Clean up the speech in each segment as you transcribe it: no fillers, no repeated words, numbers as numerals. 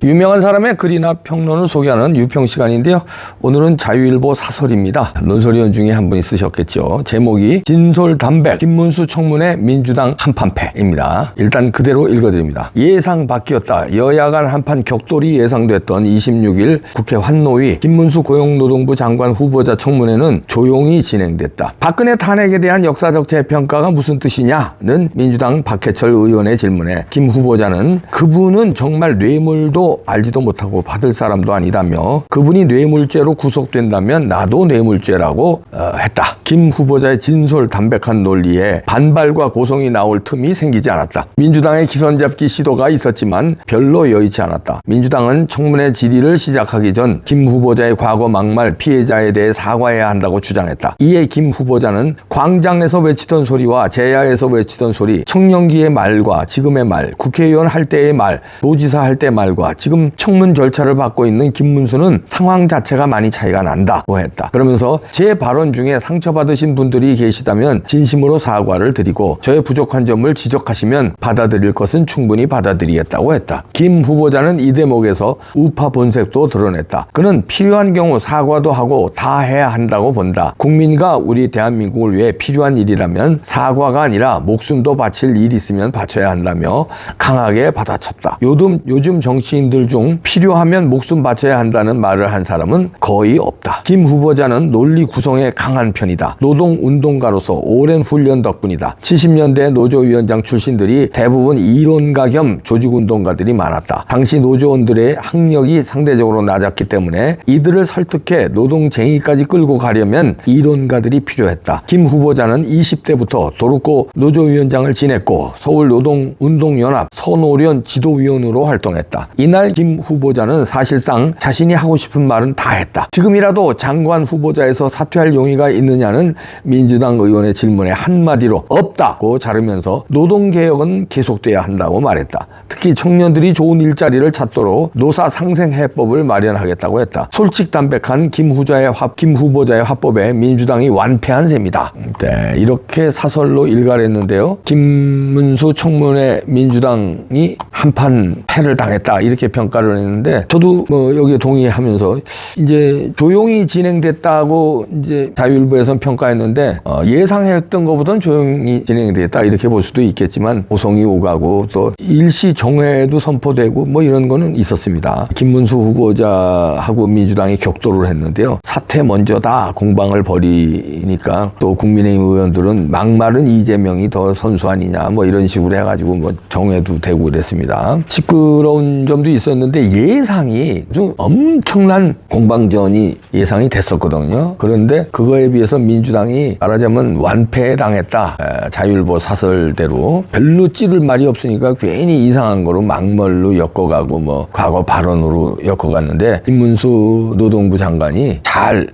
유명한 사람의 글이나 평론을 소개하는 유평 시간인데요. 오늘은 자유일보 사설입니다. 논설위원 중에 한 분이 쓰셨겠죠. 제목이 진솔담백 김문수 청문회 민주당 한판패입니다. 일단 그대로 읽어드립니다. 예상 바뀌었다. 여야 간 한판 격돌이 예상됐던 26일 국회 환노위 김문수 고용노동부 장관 후보자 청문회는 조용히 진행됐다. 박근혜 탄핵에 대한 역사적 재평가가 무슨 뜻이냐는 민주당 박해철 의원의 질문에 김 후보자는 그분은 정말 뇌물도 알지도 못하고 받을 사람도 아니다며 그분이 뇌물죄로 구속된다면 나도 뇌물죄라고 했다. 김 후보자의 진솔담백한 논리에 반발과 고성이 나올 틈이 생기지 않았다. 민주당의 기선잡기 시도가 있었지만 별로 여의치 않았다. 민주당은 청문회 질의를 시작하기 전 김 후보자의 과거 막말 피해자에 대해 사과해야 한다고 주장했다. 이에 김 후보자는 광장에서 외치던 소리와 제야에서 외치던 소리, 청년기의 말과 지금의 말, 국회의원 할 때의 말, 도지사 할 때 말과 지금 청문 절차를 받고 있는 김문수는 상황 자체가 많이 차이가 난다고 했다. 그러면서 제 발언 중에 상처받으신 분들이 계시다면 진심으로 사과를 드리고 저의 부족한 점을 지적하시면 받아들일 것은 충분히 받아들이겠다고 했다. 김 후보자는 이 대목에서 우파 본색도 드러냈다. 그는 필요한 경우 사과도 하고 다 해야 한다고 본다. 국민과 우리 대한민국을 위해 필요한 일이라면 사과가 아니라 목숨도 바칠 일이 있으면 바쳐야 한다며 강하게 받아쳤다. 요즘 정치인들 중 필요하면 목숨 바쳐야 한다는 말을 한 사람은 거의 없다. 김 후보자는 논리 구성에 강한 편이다. 노동운동가로서 오랜 훈련 덕분이다. 70년대 노조위원장 출신들이 대부분 이론가 겸 조직운동가들이 많았다. 당시 노조원들의 학력이 상대적으로 낮았기 때문에 이들을 설득해 노동쟁의까지 끌고 가려면 이론가들이 필요했다. 김 후보자는 20대부터 도루코 노조위원장을 지냈고 서울노동운동연합 서노련 지도위원으로 활동했다. 이날 김 후보자는 사실상 자신이 하고 싶은 말은 다 했다. 지금이라도 장관 후보자에서 사퇴할 용의가 있느냐는 민주당 의원의 질문에 한마디로 없다고 자르면서 노동개혁은 계속돼야 한다고 말했다. 특히 청년들이 좋은 일자리를 찾도록 노사 상생해법을 마련하겠다고 했다. 솔직담백한 김 후보자의 화법에 민주당이 완패한 셈이다. 네, 이렇게 사설로 일갈했는데요. 김문수 청문회 민주당이 한판 패를 당했다 이렇게 평가를 했는데 저도 여기에 동의하면서 이제 조용히 진행됐다고 이제 자유일보에서는 평가했는데 예상했던 것보다는 조용히 진행됐다 이렇게 볼 수도 있겠지만 고성이 오가고 또 일시 정회도 선포되고 뭐 이런 거는 있었습니다. 김문수 후보자하고 민주당이 격돌을 했는데요. 사퇴 먼저다 공방을 벌이니까 또 국민의힘 의원들은 막말은 이재명이 더 선수 아니냐 뭐 이런 식으로 해가지고 뭐 정회도 되고 그랬습니다. 시끄러운 점도 있었는데 예상이 좀 엄청난 공방전이 예상이 됐었거든요. 그런데 그거에 비해서 민주당이 말하자면 완패당했다. 자유일보 사설대로 별로 찌를 말이 없으니까 괜히 이상한 거로 막말로 엮어가고 뭐 과거 발언으로 엮어갔는데 김문수 노동부 장관이 잘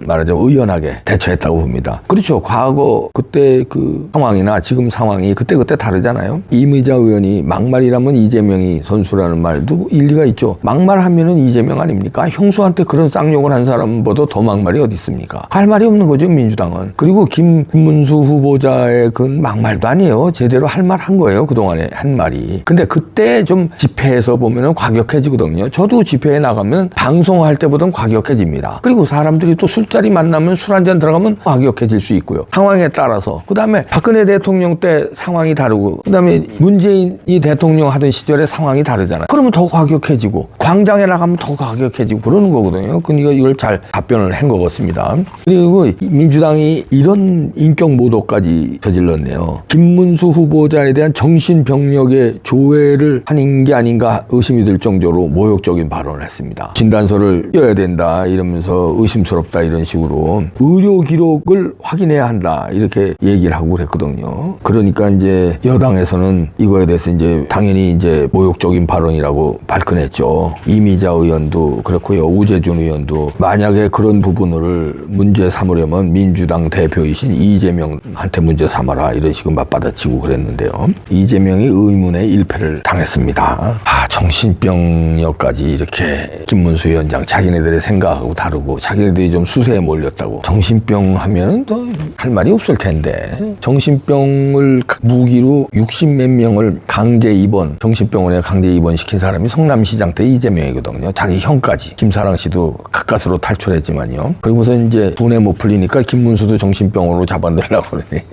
말하자면 의연하게 대처했다고 봅니다. 그렇죠. 과거 그때 그 상황이나 지금 상황이 그때 다르잖아요. 이미자 의원이 막말이라면 이재명이 선수라는 말도 일리가 있죠. 막말하면은 이재명 아닙니까? 형수한테 그런 쌍욕을 한 사람보다 더 막말이 어디 있습니까? 할 말이 없는 거죠, 민주당은. 그리고 김문수 후보자의 그 막말도 아니에요. 제대로 할 말 한 거예요, 그동안에 한 말이. 근데 그때 좀 집회에서 보면은 과격해지거든요. 저도 집회에 나가면 방송할 때보다는 과격해집니다. 그리고 사람들이 또 술자리 만나면 술 한잔 들어가면 과격해질 수 있고요. 상황에 따라서. 그 다음에 박근혜 대통령 때 상황이 다르고 그 다음에 문재인이 대통령 하던 시절에 상황이 다르잖아요. 그러면 더 과격해지고 광장에 나가면 더 과격해지고 그러는 거거든요. 그러니까 이걸 잘 답변을 한 것 같습니다. 그리고 민주당이 이런 인격 모독까지 저질렀네요. 김문수 후보자에 대한 정신병력의 조회를 하는 게 아닌가 의심이 들 정도로 모욕적인 발언을 했습니다. 진단서를 띄어야 된다 이러면서 의심스럽다 이런 식으로 의료 기록을 확인해야 한다 이렇게 얘기를 하고 그랬거든요. 그러니까 이제 여당에서는 이거에 대해서 이제 당연히 이제 모욕적인 발언이라고 발끈했죠. 이미자 의원도 그렇고요. 우재준 의원도 만약에 그런 부분을 문제 삼으려면 민주당 대표이신 이재명한테 문제 삼아라 이런 식으로 맞받아치고 그랬는데요. 이재명이 의문의 일패를 당했습니다. 정신병력까지 이렇게 김문수 위원장 자기네들의 생각하고 다르고 자기네들이 좀 수세에 몰렸다고 정신병 하면은 또 할 말이 없을 텐데 정신병을 무기로 60몇 명을 강제 입원 정신병원에 강제 입원시킨 사람이 성남시장 때 이재명이거든요. 자기 형까지. 김사랑 씨도 가까스로 탈출했지만요. 그리고서 이제 돈에 못 풀리니까 김문수도 정신병으로 잡아들려고 그러네.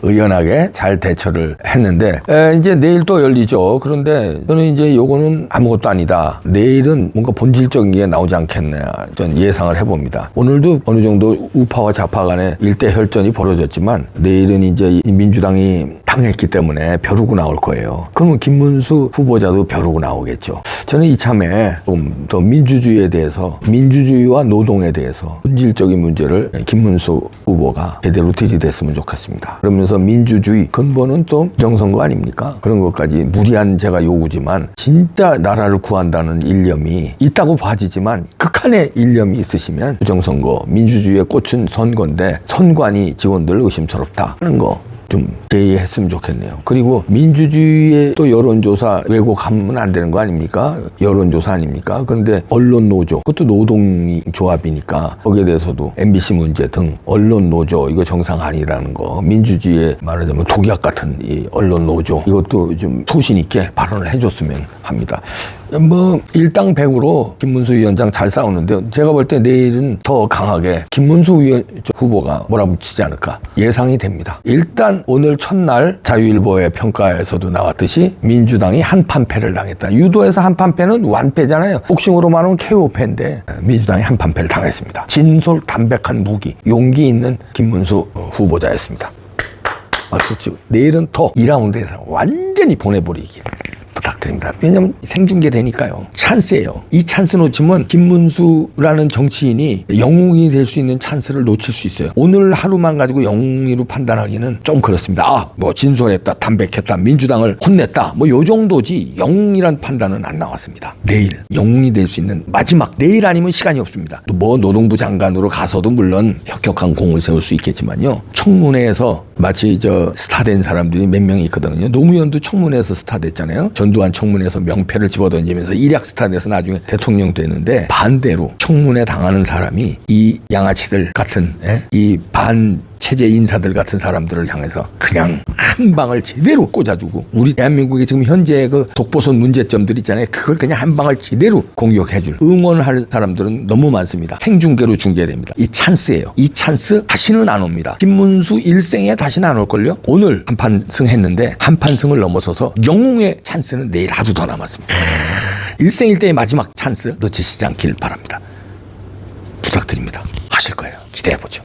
의연하게 잘 대처를 했는데 이제 내일 또 열리죠. 그런데 저는 이제 요거는 아무것도 아니다. 내일은 뭔가 본질적인 게 나오지 않겠나 전 예상을 해봅니다. 오늘도 어느 정도 우파와 좌파 간의 일대 혈전이 벌어졌지만 내일은 이제 민주당이 당했기 때문에 벼르고 나올 거예요. 그러면 김문수 후보자도 벼르고 나오겠죠. 저는 이참에 좀 더 민주주의에 대해서, 민주주의와 노동에 대해서 본질적인 문제를 김문수 후보가 제대로 들이댔으면 좋겠습니다. 그러면서 민주주의 근본은 또 부정선거 아닙니까? 그런 것까지 무리한 제가 요구지만 진짜 나라를 구한다는 일념이 있다고 봐지지만 극한의 일념이 있으시면 부정선거, 민주주의의 꽃은 선거인데 선관위 직원들 의심스럽다 하는 거 좀 제의했으면 좋겠네요. 그리고 민주주의의 또 여론조사 왜곡하면 안 되는 거 아닙니까? 여론조사 아닙니까? 그런데 언론노조, 그것도 노동조합이니까 거기에 대해서도 MBC 문제 등 언론노조 이거 정상 아니라는 거, 민주주의에 말하자면 독약 같은 이 언론노조 이것도 좀 소신 있게 발언을 해줬으면 합니다. 뭐 일당백으로 김문수 위원장 잘 싸우는데 제가 볼 때 내일은 더 강하게 김문수 후보가 몰아붙이지 않을까 예상이 됩니다. 일단 오늘 첫날 자유일보의 평가에서도 나왔듯이 민주당이 한판패를 당했다. 유도에서 한판패는 완패잖아요. 복싱으로 말하면 KO패인데 민주당이 한판패를 당했습니다. 진솔 담백한 무기, 용기 있는 김문수 후보자였습니다. 박수. 내일은 더 2라운드에서 완전히 보내버리기 부탁드립니다. 왜냐면 생중계 되니까요. 찬스예요. 이 찬스 놓치면 김문수라는 정치인이 영웅이 될 수 있는 찬스를 놓칠 수 있어요. 오늘 하루만 가지고 영웅으로 판단하기는 좀 그렇습니다. 뭐 진솔했다, 담백했다, 민주당을 혼냈다, 뭐 요 정도지 영웅이란 판단은 안 나왔습니다. 내일 영웅이 될 수 있는 마지막, 내일 아니면 시간이 없습니다. 또 뭐 노동부 장관으로 가서도 물론 혁혁한 공을 세울 수 있겠지만요. 청문회에서 마치 스타된 사람들이 몇 명 있거든요. 노무현도 청문회에서 스타됐잖아요. 전두환 청문회에서 명패를 집어던지면서 일약 스타돼서 나중에 대통령 되는데, 반대로 청문회 당하는 사람이 이 양아치들 같은 이 반체제 인사들 같은 사람들을 향해서 그냥 한 방을 제대로 꽂아주고, 우리 대한민국의 지금 현재 그 독보선 문제점들 있잖아요. 그걸 그냥 한 방을 제대로 공격해줄, 응원할 사람들은 너무 많습니다. 생중계로 중계됩니다. 이 찬스예요. 이 찬스 다시는 안 옵니다. 김문수 일생에 다시는 안 올걸요? 오늘 한판 승했는데 한판 승을 넘어서서 영웅의 찬스는 내일 하루 더 남았습니다. 일생일대의 마지막 찬스 놓치시지 않길 바랍니다. 부탁드립니다. 하실 거예요. 기대해보죠.